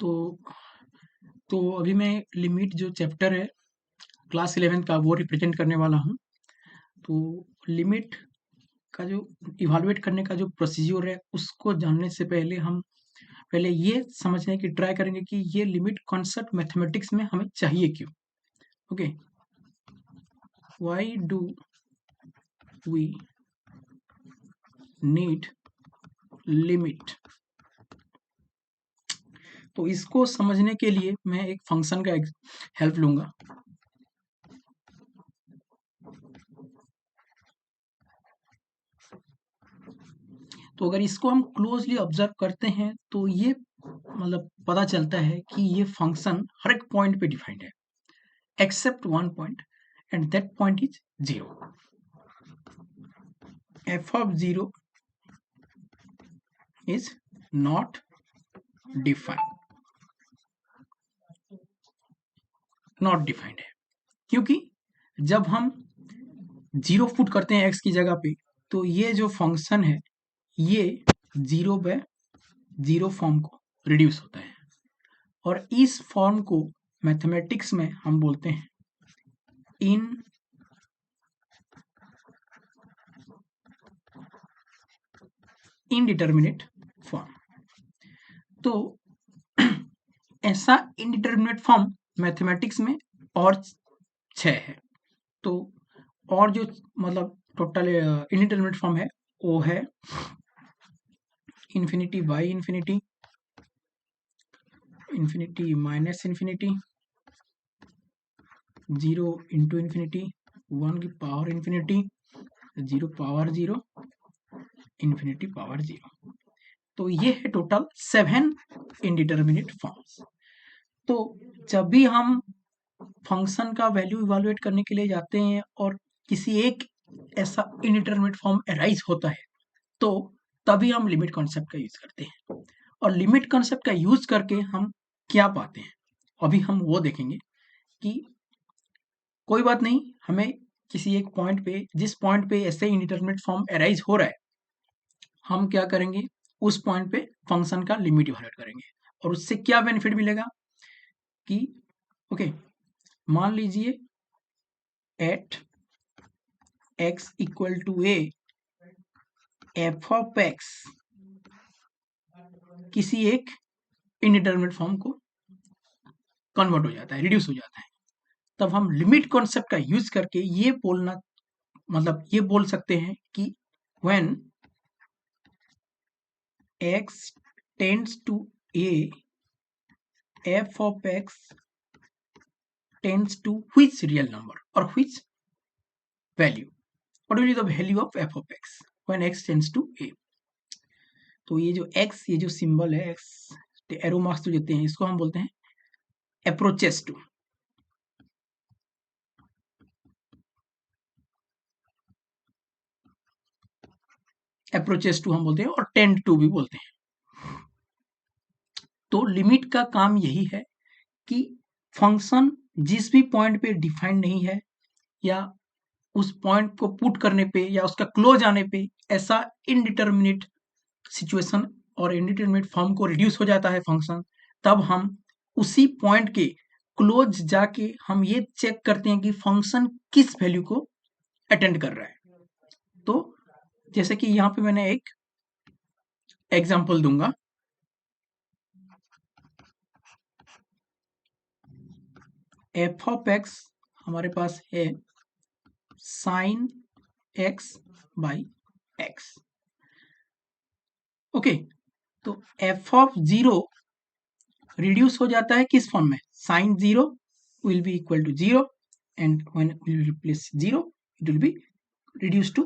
तो अभी मैं लिमिट जो चैप्टर है क्लास 11 का वो रिप्रेजेंट करने वाला हूँ। तो लिमिट का जो इवालुएट करने का जो प्रोसीजर है उसको जानने से पहले हम पहले ये समझने की ट्राई करेंगे कि ये लिमिट कॉन्सेप्ट मैथमेटिक्स में हमें चाहिए क्यों। Okay, why do we need limit. तो इसको समझने के लिए मैं एक फंक्शन का हेल्प लूंगा। तो अगर इसको हम क्लोजली ऑब्जर्व करते हैं तो ये मतलब पता चलता है कि ये फंक्शन हर एक पॉइंट पे डिफाइंड है except one point and that point is 0। f of 0 is not defined, not defined है क्योंकि जब हम 0 पुट करते हैं x की जगह पे तो ये जो फंक्शन है ये 0/0 फॉर्म को रिड्यूस होता है और इस फॉर्म को मैथमेटिक्स में हम बोलते हैं इनडिटर्मिनेट फॉर्म। तो ऐसा इनडिटर्मिनेट फॉर्म मैथमेटिक्स में और 6 है। तो और जो मतलब टोटल इनडिटर्मिनेट फॉर्म है वो है infinity by infinity, infinity minus infinity, 0 into infinity, 1 की power infinity, 0 power 0, infinity power 0। तो ये है टोटल 7 इनडिटर्मिनेट फॉर्म्स। तो जब भी हम फंक्शन का वैल्यू इवैल्यूएट करने के लिए जाते हैं और किसी एक ऐसा इनडिटर्मिनेट फॉर्म अराइज होता है तो तभी हम लिमिट कॉन्सेप्ट का यूज करते हैं। और लिमिट कॉन्सेप्ट का यूज करके हम क्या पाते हैं अभी हम वो देखेंगे कि कोई बात नहीं, हमें किसी एक पॉइंट पे जिस पॉइंट पे ऐसे इनडिटर्मिनेट फॉर्म अराइज हो रहा है हम क्या करेंगे उस पॉइंट पे फंक्शन का लिमिट इवैल्यूएट करेंगे और उससे क्या बेनिफिट मिलेगा कि ओके मान लीजिए at x equal to a f of x किसी एक इनडिटर्मिनेट फॉर्म को कन्वर्ट हो जाता है, रिड्यूस हो जाता है, तब हम लिमिट कॉन्सेप्ट का यूज करके ये बोलना मतलब ये बोल सकते हैं कि when x tends to a f of x tends to which real number or which value, what will be the value of f of x when x tends to a। तो ये जो x ये जो symbol है x arrow marks जो देते हैं इसको हम बोलते हैं अप्रोचेस टू। अप्रोचेस टू हम बोलते हैं और टेंड टू भी बोलते हैं। तो लिमिट का काम यही है कि फंक्शन जिस भी पॉइंट पे डिफाइंड नहीं है या उस पॉइंट को पुट करने पे या उसका क्लोज आने पे ऐसा इनडिटर्मिनेट सिचुएशन और इनडिटर्मिनेट फॉर्म को रिड्यूस हो जाता है फंक्शन, तब हम उसी पॉइंट के क्लोज जाके हम ये चेक करते हैं कि फंक्शन किस वैल्यू को अटेंड कर रहा है। तो जैसे कि यहाँ पे मैंने एक एग्जांपल दूंगा, एफ ऑफ एक्स हमारे पास है sine x by x. Okay, तो एफ ऑफ 0 रिड्यूस हो जाता है किस फॉर्म में, sine 0 will be equal to 0 and when we will replace 0 it will be reduce to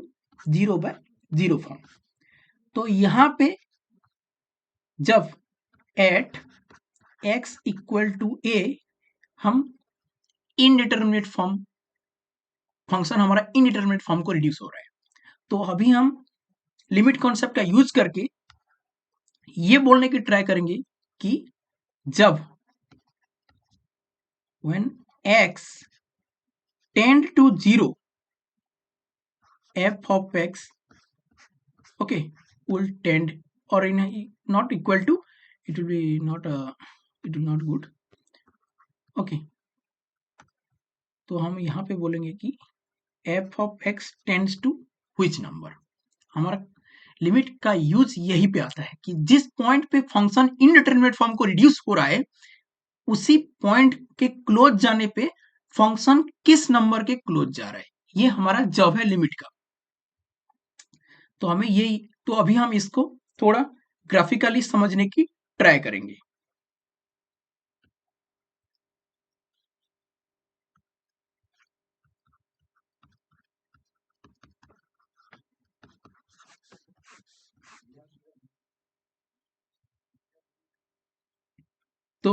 0/0 form. तो यहाँ पे जब at x equal to a हम इनडिटर्मिनेट फॉर्म फंक्शन हमारा इनडिटर्मिनेट फॉर्म को रिड्यूस हो रहा है, तो अभी हम लिमिट कॉन्सेप्ट का यूज करके ये बोलने की ट्राई करेंगे कि जब when x tend to 0 f of x okay will tend or in not equal to, it will be not it is not good. Okay, तो हम यहाँ पे बोलेंगे कि f of x tends to which number. हमारा limit का use यही पे आता है कि जिस पॉइंट पे फंक्शन इनडिटरमिनेट फॉर्म को रिड्यूस हो रहा है, उसी पॉइंट के क्लोज जाने पे फंक्शन किस नंबर के क्लोज जा रहा है, ये हमारा जॉब है लिमिट का। तो हमें ये, तो अभी हम इसको थोड़ा ग्राफिकली समझने की ट्राई करेंगे। तो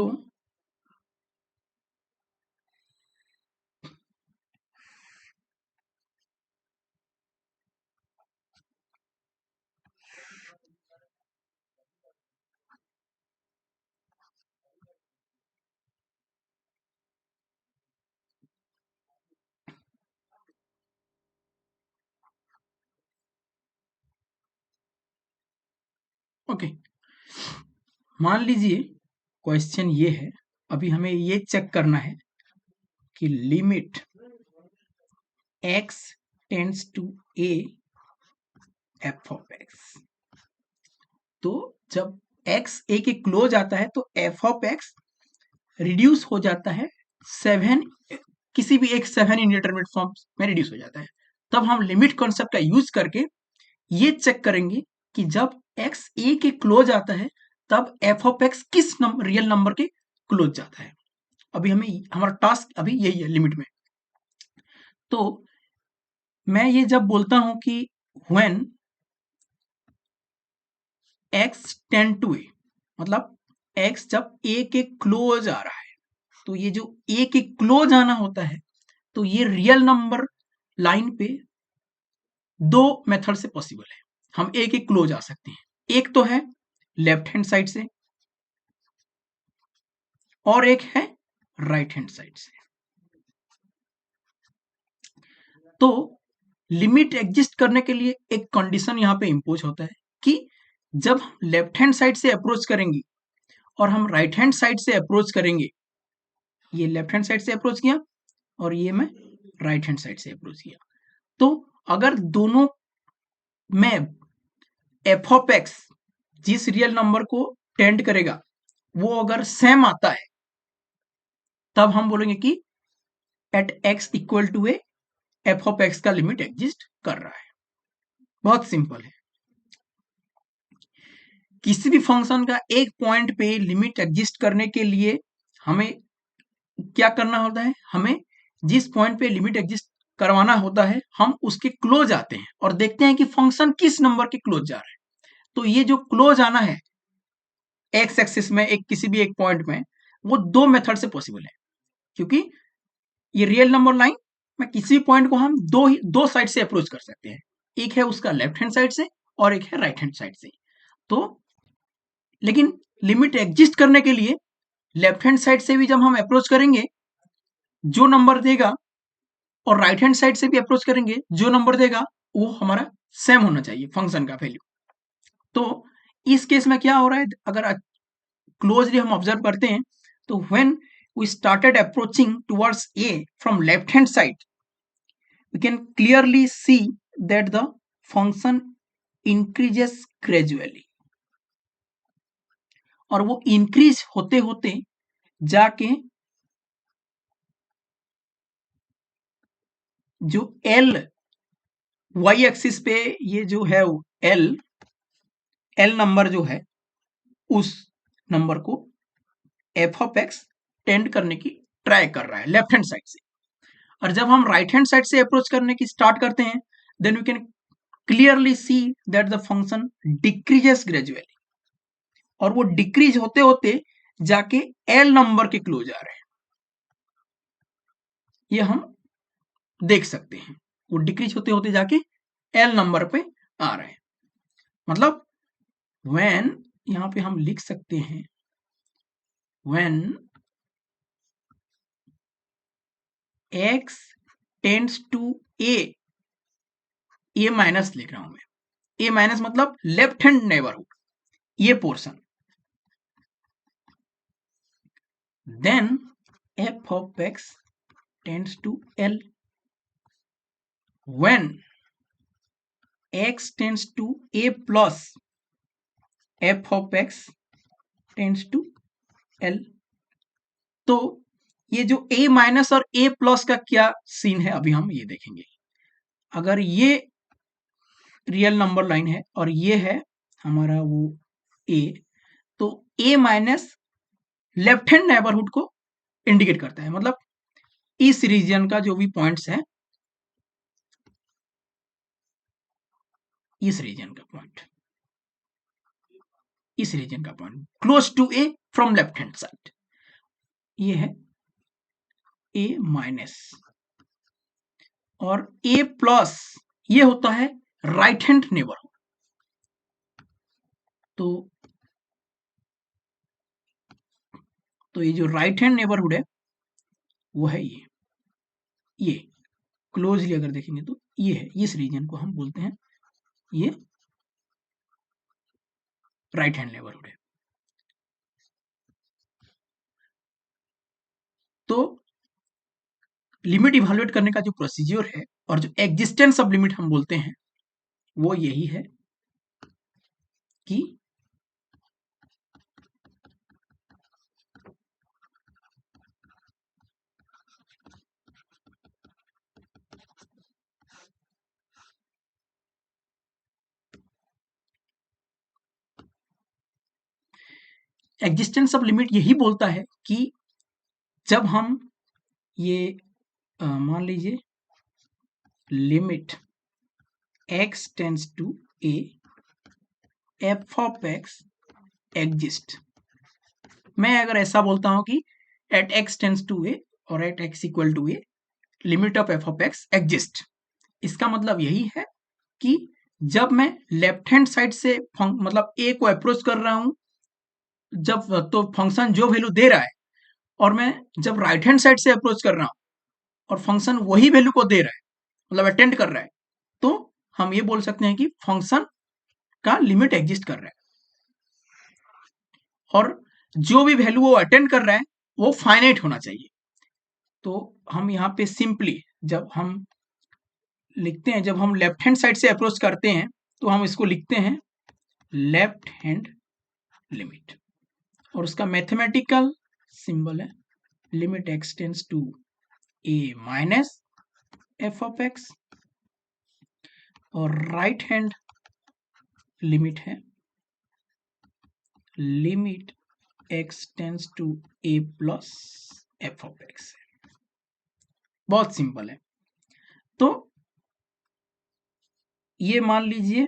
ओके, मान लीजिए क्वेश्चन ये है, अभी हमें ये चेक करना है कि limit x tends to a f of x। तो जब x a के क्लोज आता है तो f ऑफ x रिड्यूस हो जाता है 7, किसी भी एक 7 इंडिटरमिनेट फॉर्म में रिड्यूस हो जाता है। तब हम लिमिट कॉन्सेप्ट का यूज करके ये चेक करेंगे कि जब x a के क्लोज आता है तब f ऑफ x किस रियल नंबर के क्लोज जाता है। अभी हमें हमारा टास्क अभी यही है लिमिट में। तो मैं ये जब बोलता हूं कि when x tend to a, मतलब x जब a के क्लोज आ रहा है, तो ये जो a के क्लोज आना होता है, तो ये रियल नंबर लाइन पे दो मेथड से पॉसिबल है। हम a के क्लोज आ सकते हैं, एक तो है लेफ्ट हैंड साइड से और एक है राइट हैंड साइड से। तो लिमिट एग्जिस्ट करने के लिए एक कंडीशन यहाँ पे इंपोज होता है कि जब हम लेफ्ट हैंड साइड से अप्रोच करेंगे और हम राइट हैंड साइड से अप्रोच करेंगे, ये लेफ्ट हैंड साइड से अप्रोच किया और ये मैं राइट हैंड साइड से अप्रोच किया, तो अगर दोनों में एफ ऑफ एक्स जिस रियल नंबर को टेंड करेगा वो अगर सेम आता है, तब हम बोलेंगे कि at x equal to a f of x का लिमिट एग्जिस्ट कर रहा है। बहुत सिंपल है। किसी भी फंक्शन का एक पॉइंट पे लिमिट एग्जिस्ट करने के लिए हमें क्या करना होता है, हमें जिस पॉइंट पे लिमिट एग्जिस्ट करवाना होता है हम उसके क्लोज आते हैं और देखते हैं कि फंक्शन किस नंबर के क्लोज जा रहा है। तो ये जो क्लोज आना है एक्स एक्सिस में एक किसी भी एक पॉइंट में, वो दो मेथड से पॉसिबल है, क्योंकि ये रियल नंबर लाइन में किसी पॉइंट को हम दो साइड से अप्रोच कर सकते हैं, एक है उसका लेफ्ट हैंड साइड से और एक है राइट हैंड साइड से। तो लेकिन लिमिट एग्जिस्ट करने के लिए लेफ्ट हैंड साइड से भी जब हम अप्रोच करेंगे जो नंबर देगा, और राइट हैंड साइड से भी अप्रोच करेंगे जो नंबर देगा, वो हमारा सेम होना चाहिए फंक्शन का वैल्यू। तो इस केस में क्या हो रहा है, अगर क्लोजली हम ऑब्जर्व करते हैं तो when we started approaching towards a from left hand side, we can clearly see that the function increases gradually, और वो इंक्रीज होते होते जाके जो एल वाई एक्सिस पे ये जो है एल नंबर जो है उस नंबर को एफ ऑफ एक्स टेंड करने की ट्राई कर रहा है लेफ्ट हैंड साइड से। और जब हम राइट हैंड साइड से अप्रोच करने की स्टार्ट करते हैं, then we can clearly see that the function decreases gradually, और वो डिक्रीज होते होते जाके एल नंबर के क्लोज आ रहे हैं, ये हम देख सकते हैं। वो डिक्रीज होते होते जाके एल नंबर पे आ रहे हैं, मतलब व्हेन, यहां पे हम लिख सकते हैं when x tends to a minus लिख रहा हूं मैं, ए माइनस मतलब लेफ्ट हैंड नेबरहुड, ये portion then f of x tends to L. When x tends to a plus, f of x tends to L. तो ये जो a minus और a प्लस का क्या सीन है अभी हम ये देखेंगे। अगर ये रियल नंबर लाइन है और ये है हमारा वो a, तो a minus left hand neighbourhood को इंडिकेट करता है, मतलब इस रीजन का जो भी पॉइंट्स है, इस रीजन का पॉइंट, इस रीजन का point close to a from left hand side, ये है a माइनस, और a प्लस ये होता है राइट हैंड नेबरहुड। तो ये जो राइट हैंड नेबरहुड है वो है ये क्लोजली अगर देखेंगे तो ये है, इस रीजन को हम बोलते हैं ये राइट हैंड नेबरहुड है। तो लिमिट इवैल्यूएट करने का जो प्रोसीजर है और जो एग्जिस्टेंस ऑफ लिमिट हम बोलते हैं वो यही है कि एग्जिस्टेंस ऑफ लिमिट यही बोलता है कि जब हम ये मान लीजिए limit x tends to a f of x exist, मैं अगर ऐसा बोलता हूं कि at x tends to a और at x equal to a limit of f of x exist, इसका मतलब यही है कि जब मैं लेफ्ट हैंड साइड से मतलब a को अप्रोच कर रहा हूं, जब तो फंक्शन जो वैल्यू दे रहा है, और मैं जब राइट हैंड साइड से अप्रोच कर रहा हूं और फंक्शन वही वैल्यू को दे रहा है, मतलब अटेंड कर रहा है, तो हम ये बोल सकते हैं कि फंक्शन का लिमिट एग्जिस्ट कर रहा है, और जो भी वैल्यू वो अटेंड कर रहा है वो फाइनाइट होना चाहिए। तो हम यहाँ पे सिंपली जब हम लिखते हैं, जब हम लेफ्ट हैंड साइड से अप्रोच करते हैं तो हम इसको लिखते हैं लेफ्ट हैंड लिमिट, और उसका मैथमेटिकल सिंबल है limit x tends to a minus f of x, और राइट हैंड लिमिट है limit x tends to a plus f of x. बहुत सिंपल है। तो ये मान लीजिए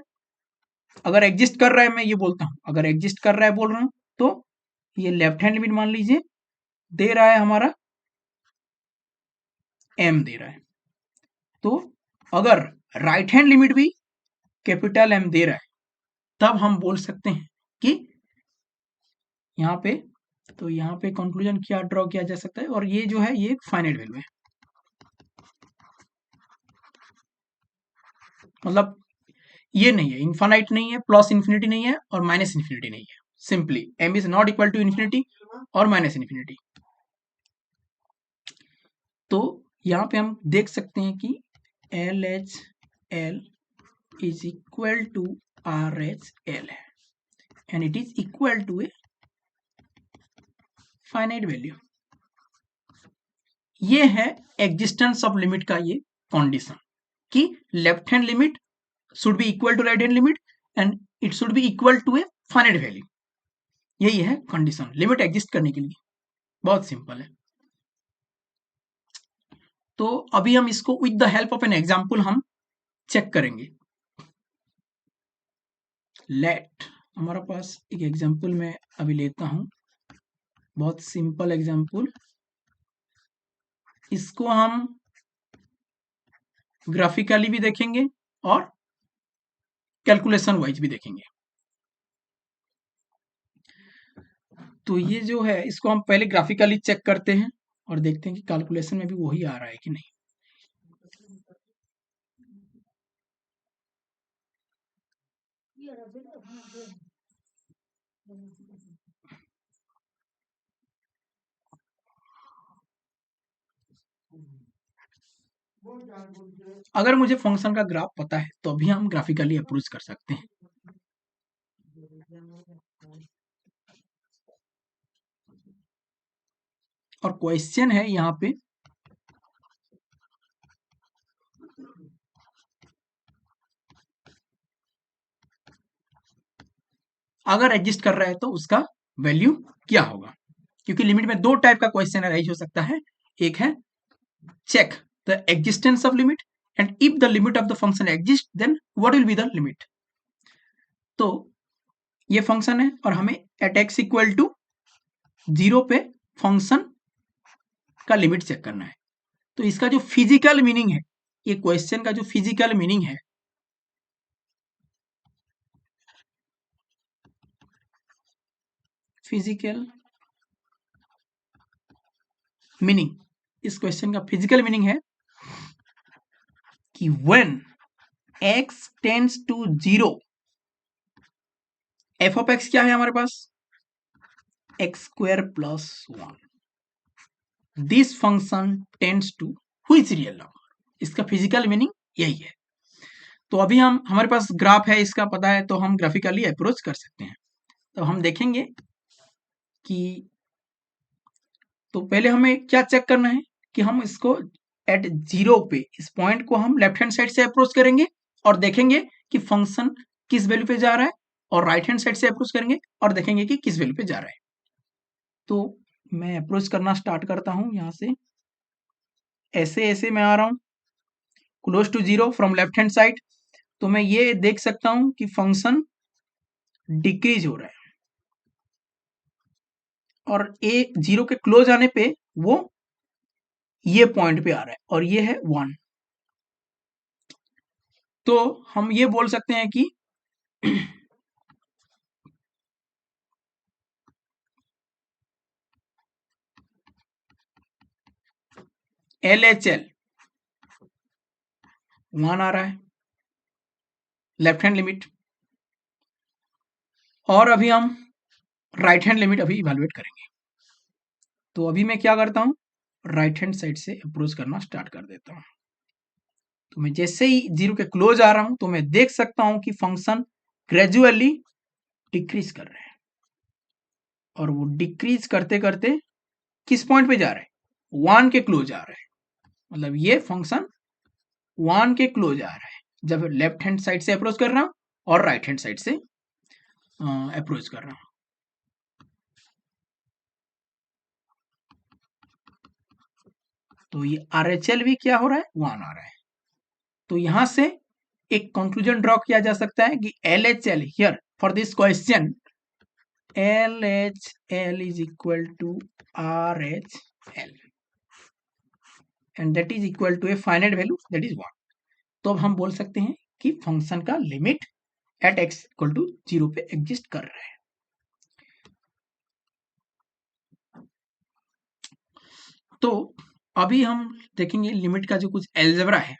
अगर एग्जिस्ट कर रहा है, मैं ये बोलता हूं अगर एग्जिस्ट कर रहा है बोल रहा हूं, तो ये लेफ्ट हैंड लिमिट मान लीजिए दे रहा है हमारा m दे रहा है, तो अगर राइट हैंड लिमिट भी कैपिटल M दे रहा है तब हम बोल सकते हैं कि यहाँ पे, तो यहाँ पे कंक्लूजन क्या ड्रॉ किया जा सकता है, और ये जो है ये फाइनाइट वैल्यू है, मतलब ये नहीं है, इन्फानाइट नहीं है, प्लस इन्फिनिटी नहीं है और माइनस इन्फिनिटी नहीं है, simply m is not equal to infinity और माइनस इन्फिनिटी। तो यहाँ पे हम देख सकते हैं कि L H L is equal to R H L है, and it is equal to a finite value. ये है एग्जिस्टेंस ऑफ लिमिट का ये कंडीशन कि left hand limit should be equal to right hand limit and it should be equal to a finite value. यही है condition limit exist करने के लिए, बहुत सिंपल है। तो अभी हम इसको with the help of an example हम चेक करेंगे। लेट हमारा पास एक एग्जांपल मैं अभी लेता हूं, बहुत सिंपल एग्जांपल, इसको हम ग्राफिकली भी देखेंगे और कैलकुलेशन वाइज भी देखेंगे। तो ये जो है इसको हम पहले ग्राफिकली चेक करते हैं और देखते हैं कि कैलकुलेशन में भी वही आ रहा है कि नहीं। अगर मुझे फंक्शन का ग्राफ पता है तो अभी हम ग्राफिकली अप्रोच कर सकते हैं। और क्वेश्चन है यहाँ पे अगर एग्जिस्ट कर रहा है तो उसका वैल्यू क्या होगा, क्योंकि लिमिट में दो टाइप का क्वेश्चन अराइज हो सकता है। एक है check the existence of limit, and if the limit of the function exists then what will be the limit। तो ये फंक्शन है और हमें एट एक्स इक्वल टू 0 पे फंक्शन का लिमिट चेक करना है। तो इसका जो फिजिकल मीनिंग है, ये क्वेश्चन का जो फिजिकल मीनिंग है, फिजिकल मीनिंग, इस क्वेश्चन का फिजिकल मीनिंग है कि when x tends to 0, f of x क्या है हमारे पास, x square plus 1, this function tends to which real number. इसका फिजिकल मीनिंग यही है। तो अभी हमारे पास ग्राफ है, इसका पता है तो हम ग्राफिकली अप्रोच कर सकते हैं। तो हम देखेंगे कि तो पहले हमें क्या चेक करना है कि हम इसको एट 0 पे इस पॉइंट को हम लेफ्ट हैंड साइड से अप्रोच करेंगे और देखेंगे कि फंक्शन किस वैल्यू पे जा रहा है, और राइट हैंड साइड से अप्रोच करेंगे और देखेंगे कि किस वैल्यू पे जा रहा है। तो मैं अप्रोच करना स्टार्ट करता हूं, यहां से ऐसे ऐसे मैं आ रहा हूं close to 0 from left hand side. तो मैं ये देख सकता हूं कि फंक्शन डिक्रीज हो रहा है और ए 0 के क्लोज आने पे वो ये पॉइंट पे आ रहा है और ये है 1। तो हम ये बोल सकते हैं कि एल एच एल 1 आ रहा है लेफ्ट हैंड लिमिट, और अभी हम राइट हैंड लिमिट अभी इवेलुएट करेंगे। तो अभी मैं क्या करता हूं, राइट हैंड साइड से अप्रोच करना स्टार्ट कर देता हूं। तो मैं जैसे ही 0 के क्लोज आ रहा हूं तो मैं देख सकता हूं कि फंक्शन ग्रेजुअली डिक्रीज कर रहा है, और वो डिक्रीज करते करते किस पॉइंट पे जा रहा है, 1 के क्लोज आ रहा है। मतलब ये फंक्शन 1 के क्लोज आ रहा है जब लेफ्ट हैंड साइड से अप्रोच कर रहा हूं और राइट हैंड साइड से अप्रोच कर रहा हूं। तो ये RHL भी क्या हो रहा है, 1 आ रहा है। तो यहां से एक कंक्लूजन ड्रॉ किया जा सकता है कि LHL here for this question, LHL is equal to RHL and that is equal to a finite value that is 1। तो अब हम बोल सकते हैं कि फंक्शन का limit at x equal to 0 पे एग्जिस्ट कर रहा है। तो अभी हम देखेंगे लिमिट का जो कुछ एल्जेब्रा है,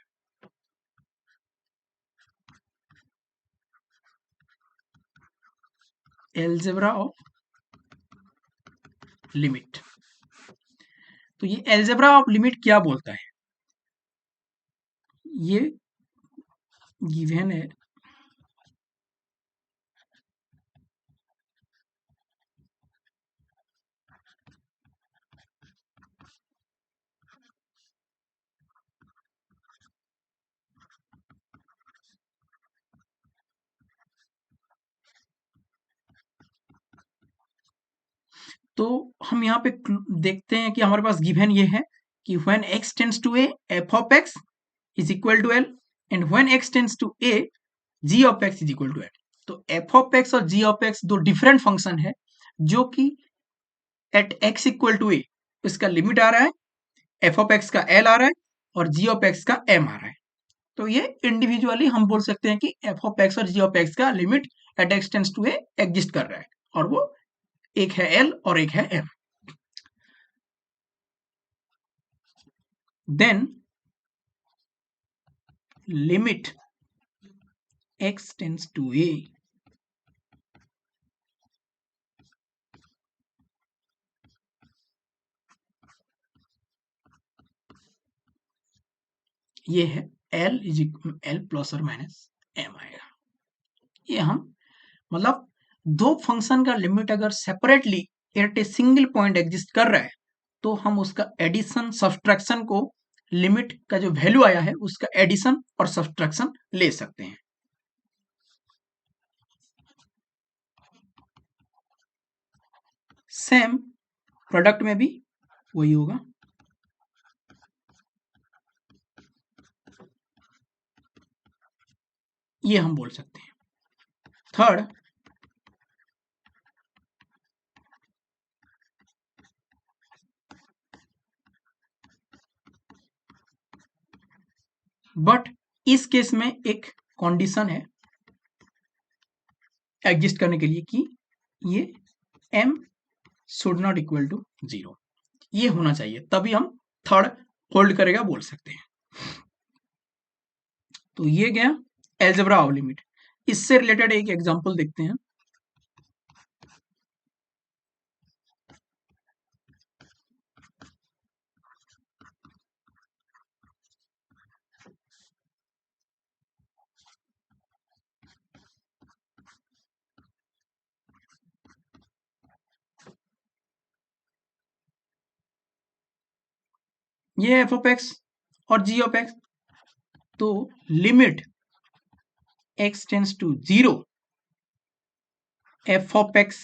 एल्जेब्रा ऑफ लिमिट। तो ये एल्जेब्रा ऑफ लिमिट क्या बोलता है, ये गिवन है तो हम यहाँ पे देखते हैं कि हमारे पास गिवन ये है कि when x tends to a f of x is equal to l, and when x tends to a g of x is equal to l। तो f ऑफ x और g ऑफ x दो different function है जो कि at x equal to a इसका limit आ रहा है, f ऑफ x का l आ रहा है और g ऑफ x का m आ रहा है। तो ये इंडिविजुअली हम बोल सकते हैं कि f ऑफ x और g ऑफ x का limit at x tends to a exist कर रहा है, और वो एक है l और एक है m। then limit x tends to a ये है एल प्लस और माइनस एम आएगा। ये हम मतलब दो फंक्शन का लिमिट अगर separately eight a single point exist कर रहा है तो हम उसका एडिशन सब्सट्रैक्शन को लिमिट का जो वैल्यू आया है उसका एडिशन और सब्सट्रैक्शन ले सकते हैं। सेम प्रोडक्ट में भी वही होगा। ये हम बोल सकते हैं। थर्ड, बट इस केस में एक कंडीशन है एग्जिस्ट करने के लिए कि ये m should not equal to 0, ये होना चाहिए, तभी हम थर्ड होल्ड करेगा बोल सकते हैं। तो ये गया एल्जेब्रा ऑफ लिमिट। इससे रिलेटेड एक एग्जांपल देखते हैं। ये एफ ऑफ एक्स और जी ऑफ एक्स, तो limit x tends to 0 f of x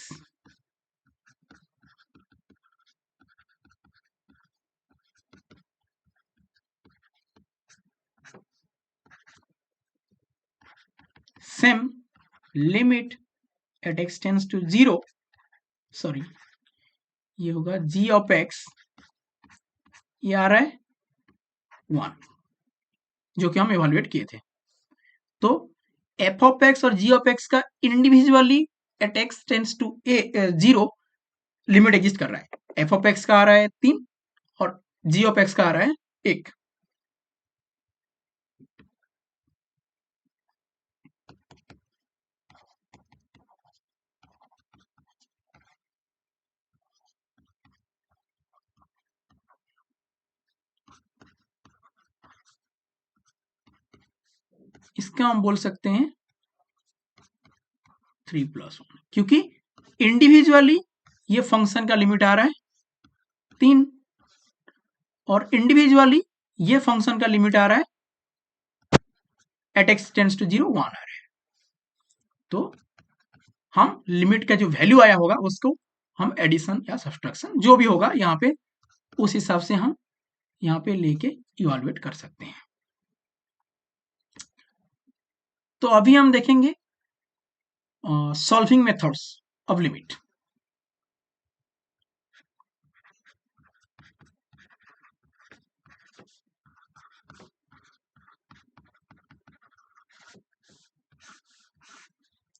same limit at x tends to 0, sorry ये होगा g ऑफ x, ये आ रहा है 1 जो कि हम इवेलुएट किए थे। तो एफ ऑफ एक्स और जी ऑफ एक्स का individually at x tends to 0 limit exist कर रहा है। एफ ऑफ एक्स का आ रहा है 3 और जी ऑफ एक्स का आ रहा है 1। इसका हम बोल सकते हैं 3+1, क्योंकि इंडिविजुअली ये फंक्शन का लिमिट आ रहा है 3 और इंडिविजुअली ये फंक्शन का लिमिट आ रहा है एट एक्स टेंस टू 0 1 आ रहा है। तो हम लिमिट का जो वैल्यू आया होगा उसको हम एडिशन या सब्सट्रैक्शन जो भी होगा यहाँ पे उस हिसाब से हम यहाँ पे लेके इवेलुएट कर सकते हैं। तो अभी हम देखेंगे सॉल्विंग मेथड्स ऑफ लिमिट।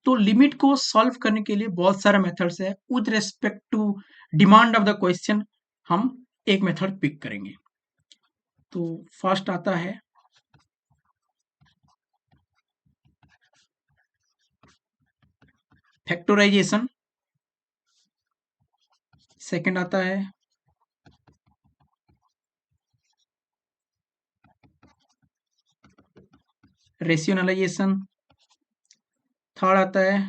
तो लिमिट को सॉल्व करने के लिए बहुत सारे मेथड्स है। With respect to demand of the question हम एक मेथड पिक करेंगे। तो फर्स्ट आता है फैक्टराइजेशन, सेकंड आता है रेशनलाइजेशन, थर्ड आता है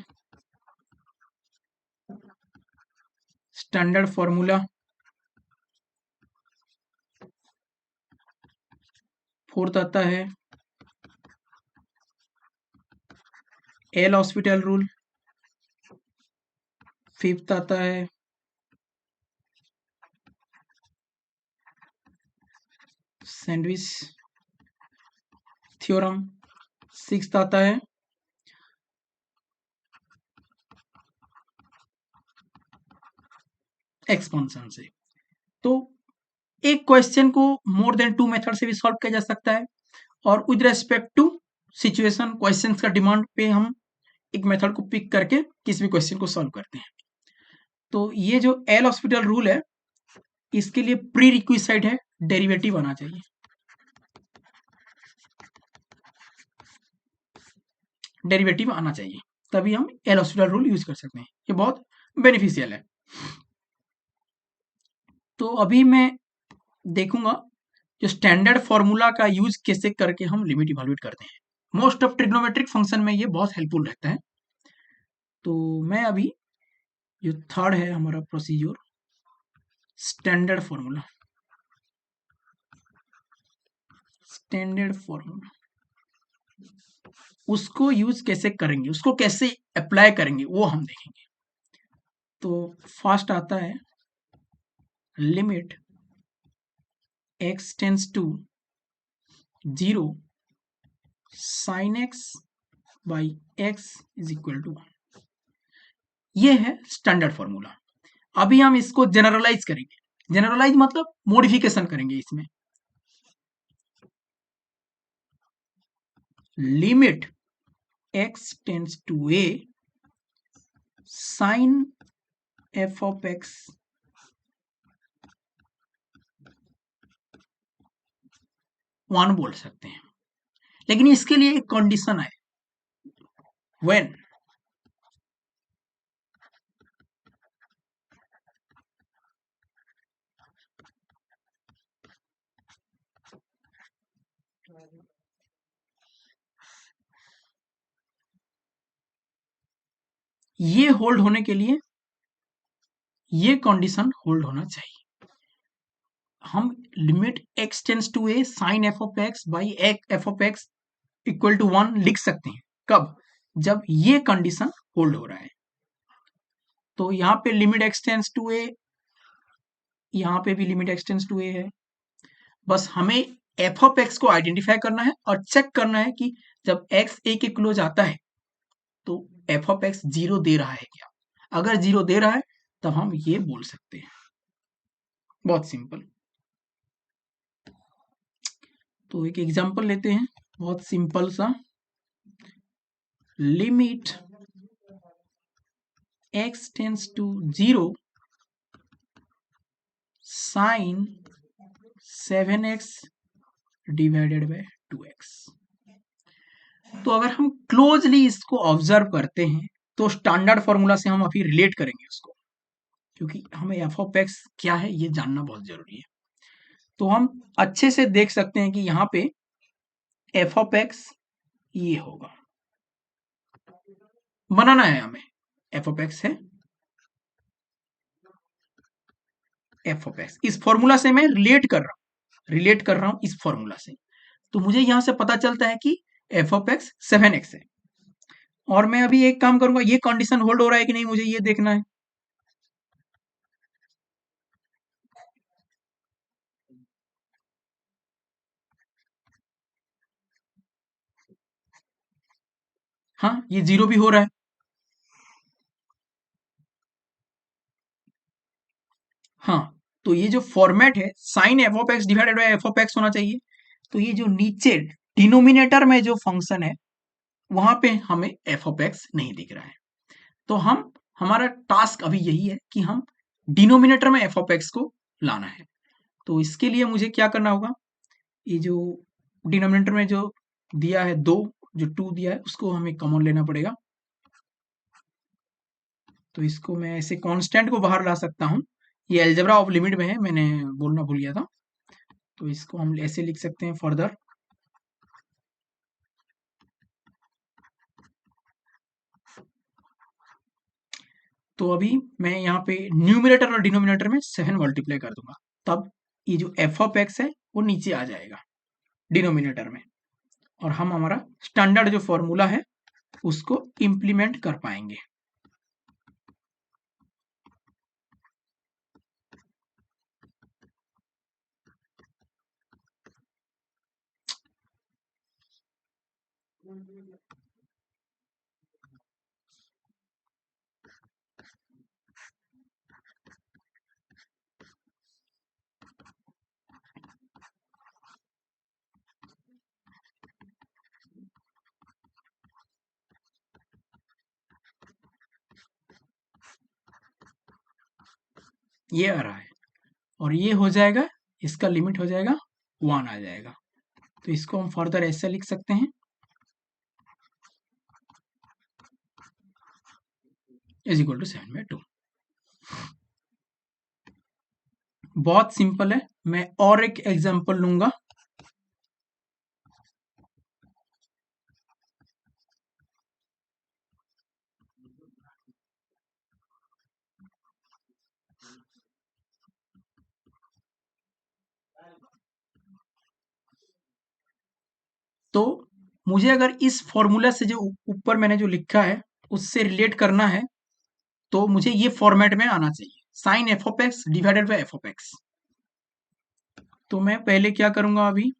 स्टैंडर्ड फॉर्मूला, फोर्थ आता है एल हॉस्पिटल रूल, फिफ्थ आता है सैंडविच थ्योरम, सिक्स्थ आता है एक्सपेंशन से। तो एक क्वेश्चन को मोर देन 2 मेथड से भी सॉल्व किया जा सकता है और with respect to situation questions का डिमांड पे हम एक मेथड को पिक करके किसी भी क्वेश्चन को सॉल्व करते हैं। तो ये जो एल हॉस्पिटल रूल है इसके लिए प्री रिक्विसाइट है डेरिवेटिव आना चाहिए। डेरिवेटिव आना चाहिए तभी हम एल हॉस्पिटल रूल यूज कर सकते हैं। ये बहुत बेनिफिशियल है। तो अभी मैं देखूंगा जो स्टैंडर्ड फॉर्मूला का यूज कैसे करके हम लिमिट इवेलुएट करते हैं। मोस्ट ऑफ ट्रिग्नोमेट्रिक फंक्शन में ये बहुत हेल्पफुल रहता है। तो मैं अभी जो थर्ड है हमारा procedure, standard formula, standard formula उसको यूज कैसे करेंगे, उसको कैसे अप्लाई करेंगे वो हम देखेंगे। तो फर्स्ट आता है limit x tends to 0 sin x by x is equal to 1। ये है स्टैंडर्ड फॉर्मूला। अभी हम इसको जनरलाइज करेंगे। जनरलाइज मतलब मॉडिफिकेशन करेंगे इसमें। Limit x tends to a sin f of x one बोल सकते हैं, लेकिन इसके लिए एक कंडीशन है। व्हेन ये होल्ड होने के लिए ये कंडीशन होल्ड होना चाहिए। हम limit x tends to a sin f of x by f of x equal to 1 लिख सकते हैं। कब? जब ये कंडीशन होल्ड हो रहा है। तो यहाँ पे limit x tends to a, यहाँ पे भी limit x tends to a है। बस हमें f ऑफ x को आइडेंटिफाई करना है और चेक करना है कि जब x a के क्लोज आता है तो f ऑफ x 0 दे रहा है क्या। अगर 0 दे रहा है तब हम ये बोल सकते हैं। बहुत सिंपल। तो एक एग्जांपल लेते हैं, बहुत सिंपल सा। Limit x tends to 0 sin 7x divided by 2x। तो अगर हम क्लोजली इसको ऑब्जर्व करते हैं तो स्टैंडर्ड फॉर्मूला से हम अभी रिलेट करेंगे उसको, क्योंकि हमें एफ ऑफ एक्स क्या है ये जानना बहुत जरूरी है। तो हम अच्छे से देख सकते हैं कि यहाँ पे एफ ऑफ एक्स ये होगा, बनाना है हमें। एफ ऑफ एक्स है, एफ ऑफ एक्स इस फॉर्मूला से मैं रिलेट कर रहा हूं इस फॉर्मूला से। तो मुझे यहां से पता चलता है कि एफ ऑफ एक्स 7x है। और मैं अभी एक काम करूंगा, ये कंडीशन होल्ड हो रहा है कि नहीं मुझे ये देखना है। हाँ, ये 0 भी हो रहा है। हाँ, तो ये जो फॉर्मेट है sine f of x divided by f of x होना चाहिए। तो ये जो नीचे डिनोमिनेटर में जो फंक्शन है वहां पे हमें एफ ऑफ एक्स नहीं दिख रहा है। तो हम हमारा टास्क अभी यही है कि हम डिनोमिनेटर में एफ ऑफ एक्स को लाना है। तो इसके लिए मुझे क्या करना होगा, ये जो डिनोमिनेटर में जो दिया है दो, जो 2 दिया है उसको हमें कॉमन लेना पड़ेगा। तो इसको मैं ऐसे कांस्टेंट को बाहर ला सकता हूँ। ये अलजेब्रा ऑफ लिमिट में है, मैंने बोलना भूल गया था। तो इसको हम ऐसे लिख सकते हैं फर्दर। तो अभी मैं यहाँ पे न्यूमिनेटर और डिनोमिनेटर में 7 मल्टीप्लाई कर दूंगा, तब ये जो एफ ऑफ एक्स है वो नीचे आ जाएगा डिनोमिनेटर में, और हम हमारा स्टैंडर्ड जो फॉर्मूला है उसको इंप्लीमेंट कर पाएंगे। ये आ रहा है और ये हो जाएगा, इसका लिमिट हो जाएगा 1 आ जाएगा। तो इसको हम फर्दर ऐसे लिख सकते हैं, इज इक्वल टू 7/2। बहुत सिंपल है। मैं और एक एग्जांपल लूंगा। तो मुझे अगर इस फॉर्मूला से जो ऊपर मैंने जो लिखा है उससे रिलेट करना है, तो मुझे ये फॉर्मेट में आना चाहिए, sine f of x divided by f of x. तो मैं पहले क्या करूंगा अभी,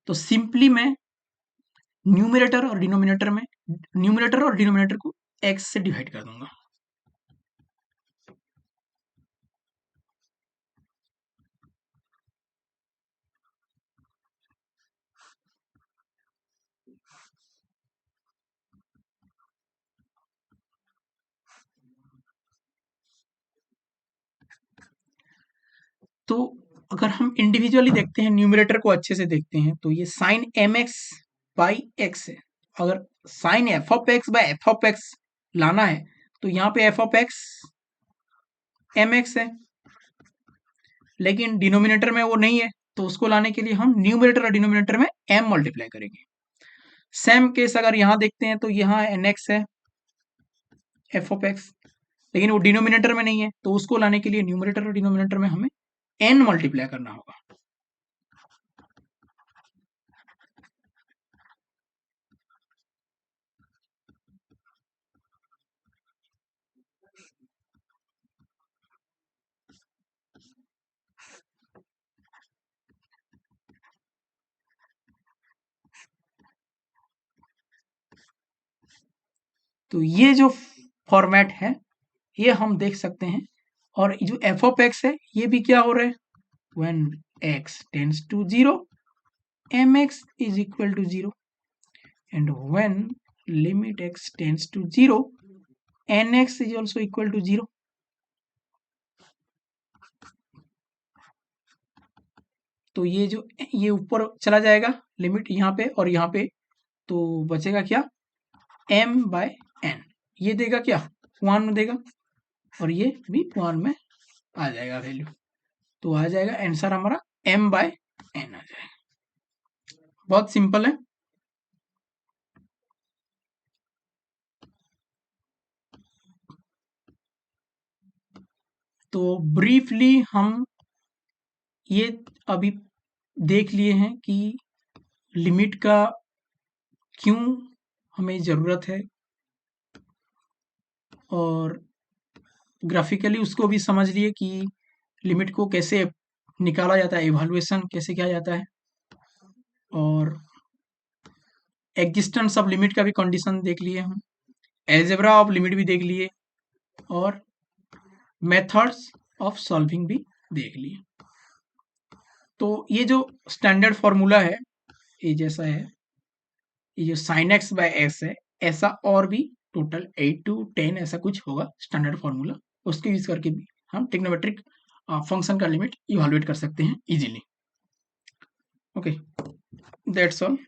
तो सिंपली मैं न्यूमरेटर और डिनोमिनेटर को एक्स से डिवाइड कर दूंगा। तो अगर हम इंडिविजुअली देखते हैं, न्यूमरेटर को अच्छे से देखते हैं, तो ये sine m x by x है। अगर sine f of x by f of x लाना है, तो यहाँ पे f of x m x है, लेकिन डिनोमिनेटर में वो नहीं है, तो उसको लाने के लिए हम न्यूमरेटर और डिनोमिनेटर में एम मल्टीप्लाई करेंगे। सेम केस अगर यहाँ देखते हैं, तो यहाँ एन एक्स है एफ ऑफ एक्स, लेकिन वो डिनोमिनेटर में नहीं है, तो उसको लाने के लिए न्यूमरेटर और डिनोमिनेटर में हमें एन मल्टीप्लाई करना होगा। तो ये जो फॉर्मेट है ये हम देख सकते हैं। और जो एफ ऑफ एक्स है ये भी क्या हो रहा है, when x tends to 0 mx is equal to 0, and when limit x tends to 0 nx is also equal to 0। तो ये ऊपर चला जाएगा लिमिट यहाँ पे और यहाँ पे, तो बचेगा क्या, m बाय n। ये देगा क्या, 1 में देगा, और ये भी 1 में आ जाएगा वैल्यू। तो आ जाएगा आंसर हमारा m बाय n आ जाएगा। बहुत सिंपल है। तो ब्रीफली हम ये अभी देख लिए हैं कि लिमिट का क्यों हमें ज़रूरत है, और ग्राफिकली उसको भी समझ लिए कि लिमिट को कैसे निकाला जाता है, इवैल्यूएशन कैसे किया जाता है, और एग्जिस्टेंस ऑफ लिमिट का भी कंडीशन देख लिए हम, एलजेब्रा ऑफ लिमिट भी देख लिए, और मेथड्स ऑफ सॉल्विंग भी देख लिए। तो ये जो स्टैंडर्ड फॉर्मूला है ये जैसा है, ये जो साइन एक्स बाय एक्स है, ऐसा और भी टोटल 8 to 10 ऐसा कुछ होगा स्टैंडर्ड फॉर्मूला, उसके यूज करके भी हम ट्रिग्नोमेट्रिक फंक्शन का लिमिट इवेलुएट कर सकते हैं इजीली। Okay, that's all.